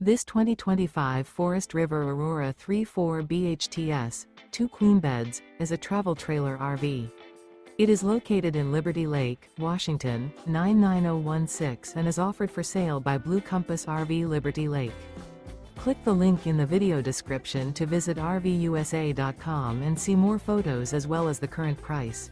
This 2025 Forest River Aurora 3/4 BHTS, 2 queen beds, is a travel trailer RV. It is located in Liberty Lake, Washington, 99016 and is offered for sale by Blue Compass RV Liberty Lake. Click the link in the video description to visit RVUSA.com and see more photos as well as the current price.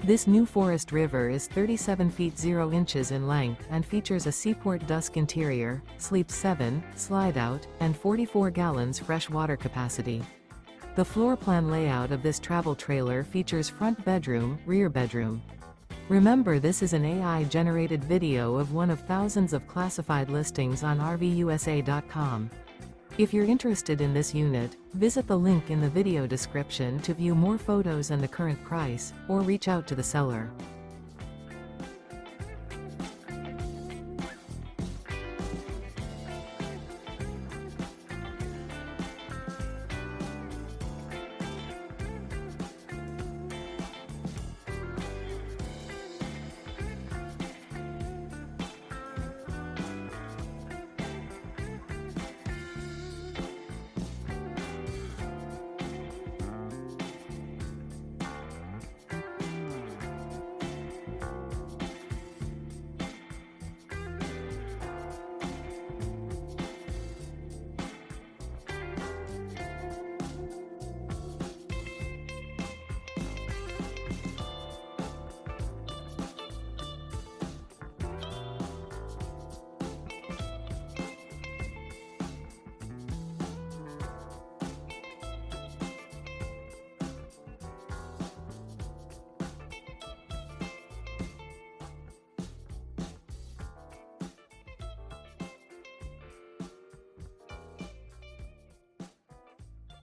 This new Forest River is 37 feet 0 inches in length and features a SEAPORT DUSK interior, sleeps 7, slide-out, and 44 gallons fresh water capacity. The floor plan layout of this travel trailer features front bedroom, rear bedroom. Remember, this is an AI-generated video of one of thousands of classified listings on RVUSA.com. If you're interested in this unit, visit the link in the video description to view more photos and the current price, or reach out to the seller.